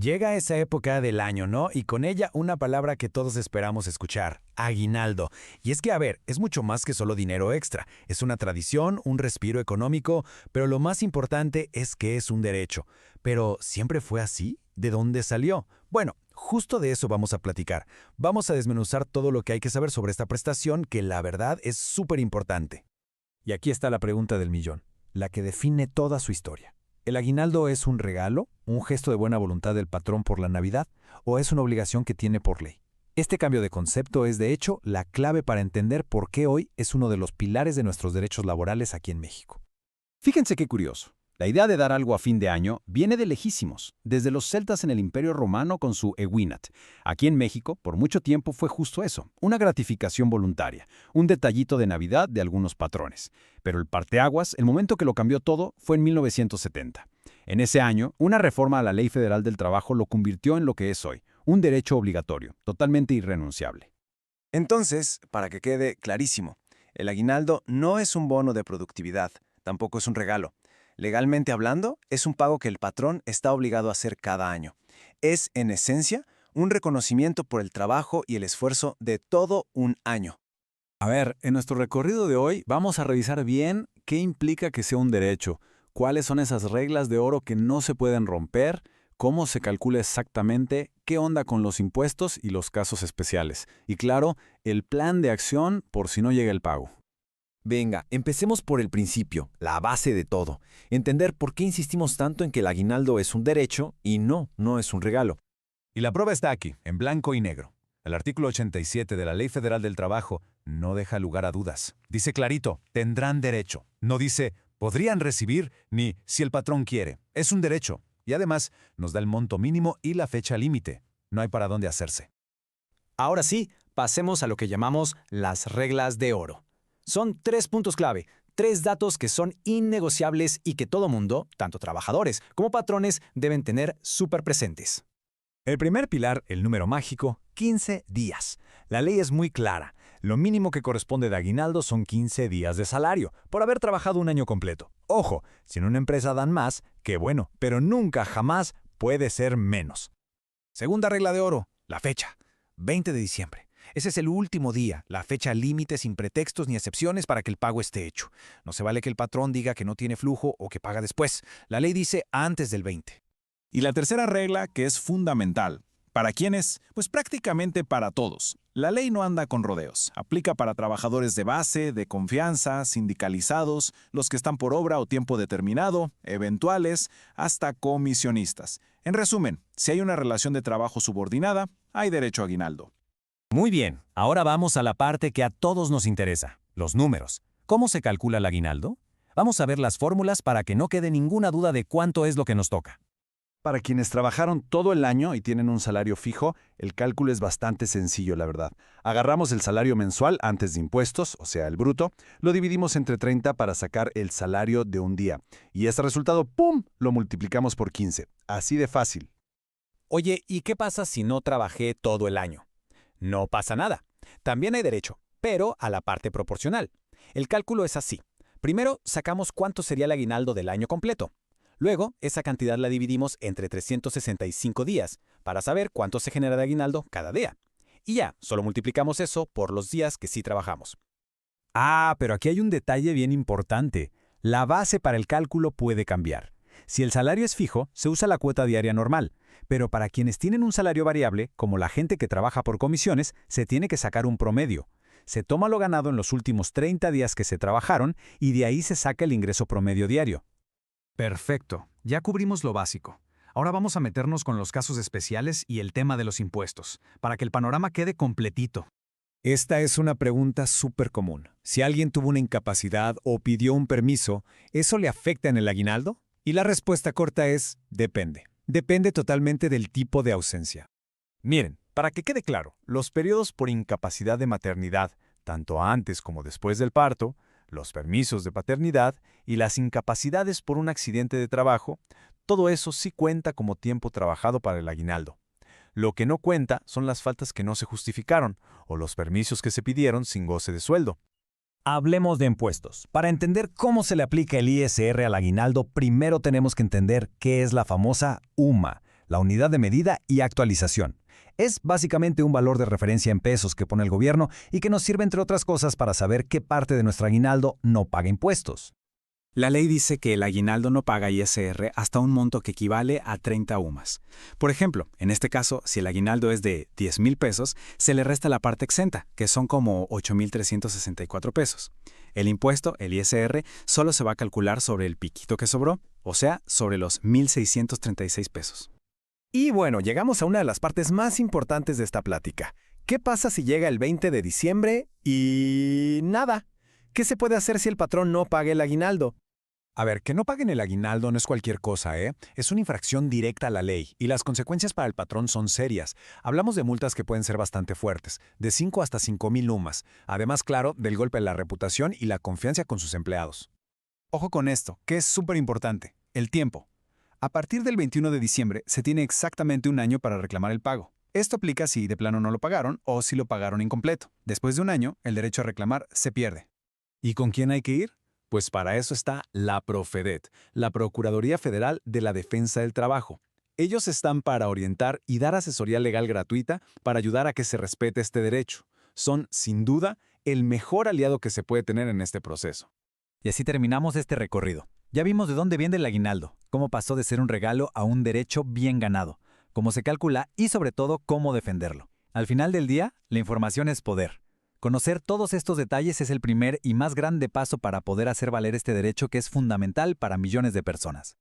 Llega esa época del año, ¿no? Y con ella una palabra que todos esperamos escuchar, aguinaldo. Y es que, a ver, es mucho más que solo dinero extra. Es una tradición, un respiro económico, pero lo más importante es que es un derecho. Pero, ¿siempre fue así? ¿De dónde salió? Bueno, justo de eso vamos a platicar. Vamos a desmenuzar todo lo que hay que saber sobre esta prestación, que la verdad es súper importante. Y aquí está la pregunta del millón, la que define toda su historia. ¿El aguinaldo es un regalo, un gesto de buena voluntad del patrón por la Navidad, o es una obligación que tiene por ley? Este cambio de concepto es, de hecho, la clave para entender por qué hoy es uno de los pilares de nuestros derechos laborales aquí en México. Fíjense qué curioso. La idea de dar algo a fin de año viene de lejísimos, desde los celtas en el Imperio Romano con su Eguinat. Aquí en México, por mucho tiempo fue justo eso, una gratificación voluntaria, un detallito de Navidad de algunos patrones. Pero el parteaguas, el momento que lo cambió todo, fue en 1970. En ese año, una reforma a la Ley Federal del Trabajo lo convirtió en lo que es hoy, un derecho obligatorio, totalmente irrenunciable. Entonces, para que quede clarísimo, el aguinaldo no es un bono de productividad, tampoco es un regalo. Legalmente hablando, es un pago que el patrón está obligado a hacer cada año. Es, en esencia, un reconocimiento por el trabajo y el esfuerzo de todo un año. A ver, en nuestro recorrido de hoy vamos a revisar bien qué implica que sea un derecho, cuáles son esas reglas de oro que no se pueden romper, cómo se calcula exactamente, qué onda con los impuestos y los casos especiales. Y claro, el plan de acción por si no llega el pago. Venga, empecemos por el principio, la base de todo. Entender por qué insistimos tanto en que el aguinaldo es un derecho y no es un regalo. Y la prueba está aquí, en blanco y negro. El artículo 87 de la Ley Federal del Trabajo no deja lugar a dudas. Dice clarito, tendrán derecho. No dice, podrían recibir, ni si el patrón quiere. Es un derecho. Y además, nos da el monto mínimo y la fecha límite. No hay para dónde hacerse. Ahora sí, pasemos a lo que llamamos las reglas de oro. Son 3 puntos clave, 3 datos que son innegociables y que todo mundo, tanto trabajadores como patrones, deben tener súper presentes. El primer pilar, el número mágico, 15 días. La ley es muy clara. Lo mínimo que corresponde de aguinaldo son 15 días de salario, por haber trabajado un año completo. Ojo, si en una empresa dan más, qué bueno, pero nunca jamás puede ser menos. Segunda regla de oro, la fecha, 20 de diciembre. Ese es el último día, la fecha límite sin pretextos ni excepciones para que el pago esté hecho. No se vale que el patrón diga que no tiene flujo o que paga después. La ley dice antes del 20. Y la tercera regla, que es fundamental. ¿Para quiénes? Pues prácticamente para todos. La ley no anda con rodeos. Aplica para trabajadores de base, de confianza, sindicalizados, los que están por obra o tiempo determinado, eventuales, hasta comisionistas. En resumen, si hay una relación de trabajo subordinada, hay derecho a aguinaldo. Muy bien, ahora vamos a la parte que a todos nos interesa, los números. ¿Cómo se calcula el aguinaldo? Vamos a ver las fórmulas para que no quede ninguna duda de cuánto es lo que nos toca. Para quienes trabajaron todo el año y tienen un salario fijo, el cálculo es bastante sencillo, la verdad. Agarramos el salario mensual antes de impuestos, o sea, el bruto, lo dividimos entre 30 para sacar el salario de un día. Y este resultado, ¡pum!, lo multiplicamos por 15. Así de fácil. Oye, ¿y qué pasa si no trabajé todo el año? No pasa nada. También hay derecho, pero a la parte proporcional. El cálculo es así. Primero, sacamos cuánto sería el aguinaldo del año completo. Luego, esa cantidad la dividimos entre 365 días para saber cuánto se genera de aguinaldo cada día. Y ya, solo multiplicamos eso por los días que sí trabajamos. Ah, pero aquí hay un detalle bien importante. La base para el cálculo puede cambiar. Si el salario es fijo, se usa la cuota diaria normal. Pero para quienes tienen un salario variable, como la gente que trabaja por comisiones, se tiene que sacar un promedio. Se toma lo ganado en los últimos 30 días que se trabajaron y de ahí se saca el ingreso promedio diario. Perfecto, ya cubrimos lo básico. Ahora vamos a meternos con los casos especiales y el tema de los impuestos, para que el panorama quede completito. Esta es una pregunta súper común. Si alguien tuvo una incapacidad o pidió un permiso, ¿eso le afecta en el aguinaldo? Y la respuesta corta es, depende. Depende totalmente del tipo de ausencia. Miren, para que quede claro, los periodos por incapacidad de maternidad, tanto antes como después del parto, los permisos de paternidad y las incapacidades por un accidente de trabajo, todo eso sí cuenta como tiempo trabajado para el aguinaldo. Lo que no cuenta son las faltas que no se justificaron o los permisos que se pidieron sin goce de sueldo. Hablemos de impuestos. Para entender cómo se le aplica el ISR al aguinaldo, primero tenemos que entender qué es la famosa UMA, la unidad de medida y actualización. Es básicamente un valor de referencia en pesos que pone el gobierno y que nos sirve, entre otras cosas, para saber qué parte de nuestro aguinaldo no paga impuestos. La ley dice que el aguinaldo no paga ISR hasta un monto que equivale a 30 UMAS. Por ejemplo, en este caso, si el aguinaldo es de 10,000 pesos, se le resta la parte exenta, que son como 8,364 pesos. El impuesto, el ISR, solo se va a calcular sobre el piquito que sobró, o sea, sobre los 1,636 pesos. Y bueno, llegamos a una de las partes más importantes de esta plática. ¿Qué pasa si llega el 20 de diciembre y nada? ¿Qué se puede hacer si el patrón no paga el aguinaldo? A ver, que no paguen el aguinaldo no es cualquier cosa, ¿eh? Es una infracción directa a la ley y las consecuencias para el patrón son serias. Hablamos de multas que pueden ser bastante fuertes, de 5 hasta 5,000 UMAS. Además, claro, del golpe a la reputación y la confianza con sus empleados. Ojo con esto, que es súper importante, el tiempo. A partir del 21 de diciembre se tiene exactamente un año para reclamar el pago. Esto aplica si de plano no lo pagaron o si lo pagaron incompleto. Después de un año, el derecho a reclamar se pierde. ¿Y con quién hay que ir? Pues para eso está la Profedet, la Procuraduría Federal de la Defensa del Trabajo. Ellos están para orientar y dar asesoría legal gratuita para ayudar a que se respete este derecho. Son, sin duda, el mejor aliado que se puede tener en este proceso. Y así terminamos este recorrido. Ya vimos de dónde viene el aguinaldo, cómo pasó de ser un regalo a un derecho bien ganado, cómo se calcula y sobre todo cómo defenderlo. Al final del día, la información es poder. Conocer todos estos detalles es el primer y más grande paso para poder hacer valer este derecho que es fundamental para millones de personas.